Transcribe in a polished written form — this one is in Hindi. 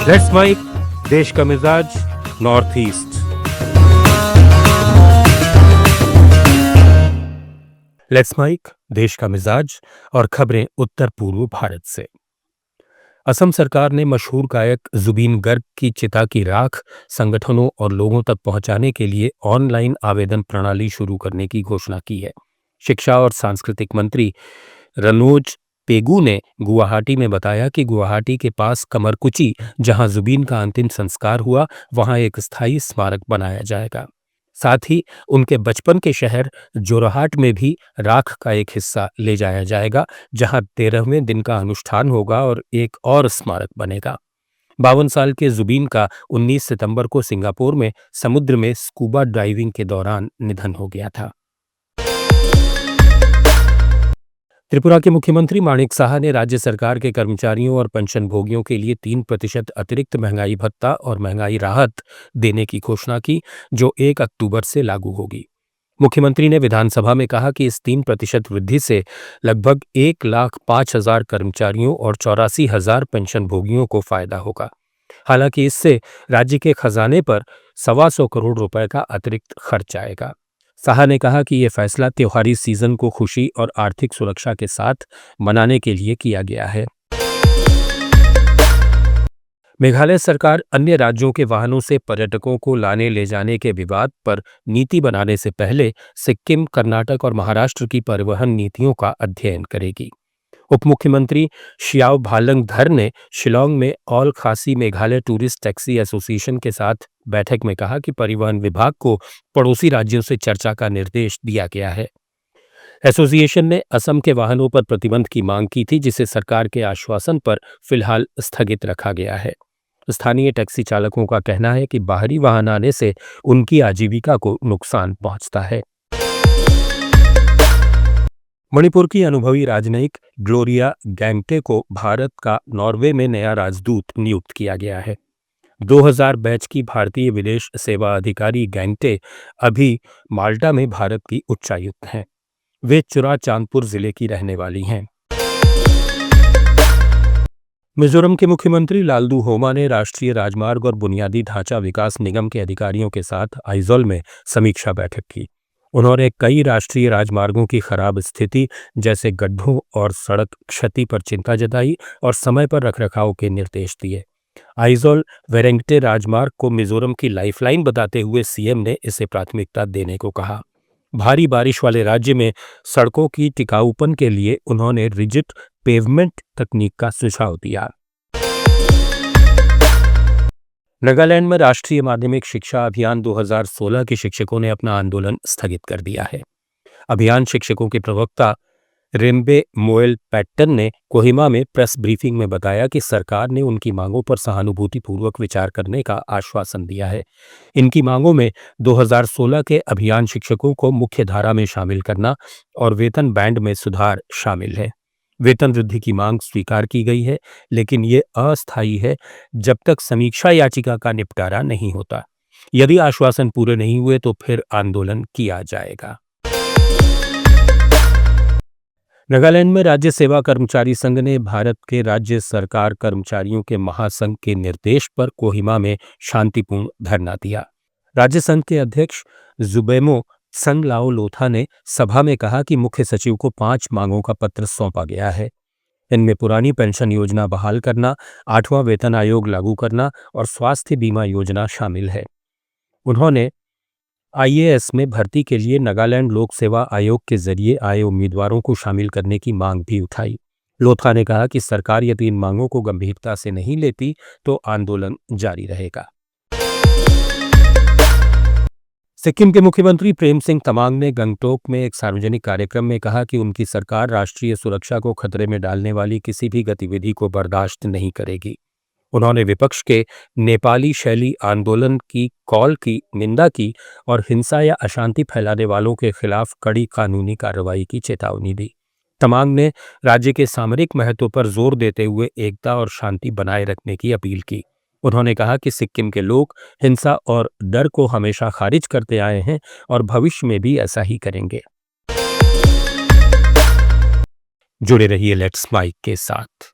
लेट्स माइक देश का मिजाज नॉर्थ ईस्ट। लेट्स माइक देश का मिजाज और खबरें उत्तर पूर्व भारत से। असम सरकार ने मशहूर गायक जुबीन गर्ग की चिता की राख संगठनों और लोगों तक पहुंचाने के लिए ऑनलाइन आवेदन प्रणाली शुरू करने की घोषणा की है। शिक्षा और सांस्कृतिक मंत्री रनोज पेगू ने गुवाहाटी में बताया कि गुवाहाटी के पास कमरकुची, जहां जुबीन का अंतिम संस्कार हुआ, वहां एक स्थायी स्मारक बनाया जाएगा। साथ ही उनके बचपन के शहर जोरहाट में भी राख का एक हिस्सा ले जाया जाएगा, जहां 13वें दिन का अनुष्ठान होगा और एक और स्मारक बनेगा। 52 साल के जुबीन का 19 सितंबर को सिंगापुर में समुद्र में स्कूबा डाइविंग के दौरान निधन हो गया था। त्रिपुरा के मुख्यमंत्री माणिक साहा ने राज्य सरकार के कर्मचारियों और पेंशनभोगियों के लिए 3% अतिरिक्त महंगाई भत्ता और महंगाई राहत देने की घोषणा की, जो 1 अक्टूबर से लागू होगी। मुख्यमंत्री ने विधानसभा में कहा कि इस 3% वृद्धि से लगभग 1,05,000 कर्मचारियों और 84,000 पेंशनभोगियों को फायदा होगा। हालांकि इससे राज्य के खजाने पर 125 करोड़ रुपए का अतिरिक्त खर्च आएगा। साहा ने कहा कि यह फैसला त्योहारी सीजन को खुशी और आर्थिक सुरक्षा के साथ मनाने के लिए किया गया है। मेघालय सरकार अन्य राज्यों के वाहनों से पर्यटकों को लाने ले जाने के विवाद पर नीति बनाने से पहले सिक्किम, कर्नाटक और महाराष्ट्र की परिवहन नीतियों का अध्ययन करेगी। उप मुख्यमंत्री शियाव भालंग धर ने शिलोंग में ऑल खासी मेघालय टूरिस्ट टैक्सी एसोसिएशन के साथ बैठक में कहा कि परिवहन विभाग को पड़ोसी राज्यों से चर्चा का निर्देश दिया गया है। एसोसिएशन ने असम के वाहनों पर प्रतिबंध की मांग की थी, जिसे सरकार के आश्वासन पर फिलहाल स्थगित रखा गया है। स्थानीय टैक्सी चालकों का कहना है कि बाहरी वाहन आने से उनकी आजीविका को नुकसान पहुंचता है। मणिपुर की अनुभवी राजनयिक ग्लोरिया गैंगटे को भारत का नॉर्वे में नया राजदूत नियुक्त किया गया है। 2000 बैच की भारतीय विदेश सेवा अधिकारी गैंगटे अभी माल्टा में भारत की उच्चायुक्त हैं। वे चुराचांदपुर जिले की रहने वाली हैं। मिजोरम के मुख्यमंत्री लालदू होमा ने राष्ट्रीय राजमार्ग और बुनियादी ढांचा विकास निगम के अधिकारियों के साथ आइजोल में समीक्षा बैठक की। उन्होंने कई राष्ट्रीय राजमार्गों की खराब स्थिति, जैसे गड्ढों और सड़क क्षति पर चिंता जताई और समय पर रखरखाव के निर्देश दिए। आइजोल वेरेंगटे राजमार्ग को मिजोरम की लाइफलाइन बताते हुए सीएम ने इसे प्राथमिकता देने को कहा। भारी बारिश वाले राज्य में सड़कों की टिकाऊपन के लिए उन्होंने रिजिड पेवमेंट तकनीक का सुझाव दिया। नागालैंड में राष्ट्रीय माध्यमिक शिक्षा अभियान 2016 के शिक्षकों ने अपना आंदोलन स्थगित कर दिया है। अभियान शिक्षकों के प्रवक्ता रेम्बे मोएल पैटन ने कोहिमा में प्रेस ब्रीफिंग में बताया कि सरकार ने उनकी मांगों पर सहानुभूतिपूर्वक विचार करने का आश्वासन दिया है। इनकी मांगों में 2016 के अभियान शिक्षकों को मुख्य धारा में शामिल करना और वेतन बैंड में सुधार शामिल है। वेतन वृद्धि की मांग स्वीकार की गई है, लेकिन ये अस्थायी है जब तक समीक्षा याचिका का निपटारा नहीं होता। यदि आश्वासन पूरे नहीं हुए तो फिर आंदोलन किया जाएगा। नागालैंड में राज्य सेवा कर्मचारी संघ ने भारत के राज्य सरकार कर्मचारियों के महासंघ के निर्देश पर कोहिमा में शांतिपूर्ण धरना दिया। राज्य संघ के अध्यक्ष जुबेमो संगलाओ लोथा ने सभा में कहा कि मुख्य सचिव को 5 मांगों का पत्र सौंपा गया है। इनमें पुरानी पेंशन योजना बहाल करना, 8वां वेतन आयोग लागू करना और स्वास्थ्य बीमा योजना शामिल है। उन्होंने आईएएस में भर्ती के लिए नागालैंड लोक सेवा आयोग के जरिए आए उम्मीदवारों को शामिल करने की मांग भी उठाई। लोथा ने कहा कि सरकार यदि इन मांगों को गंभीरता से नहीं लेती तो आंदोलन जारी रहेगा। सिक्किम के मुख्यमंत्री प्रेम सिंह तमांग ने गंगटोक में एक सार्वजनिक कार्यक्रम में कहा कि उनकी सरकार राष्ट्रीय सुरक्षा को खतरे में डालने वाली किसी भी गतिविधि को बर्दाश्त नहीं करेगी। उन्होंने विपक्ष के नेपाली शैली आंदोलन की कॉल की निंदा की और हिंसा या अशांति फैलाने वालों के खिलाफ कड़ी कानूनी कार्रवाई की चेतावनी दी। तमांग ने राज्य के सामरिक महत्व पर जोर देते हुए एकता और शांति बनाए रखने की अपील की। उन्होंने कहा कि सिक्किम के लोग हिंसा और डर को हमेशा खारिज करते आए हैं और भविष्य में भी ऐसा ही करेंगे। जुड़े रहिए लेट्स माइक के साथ।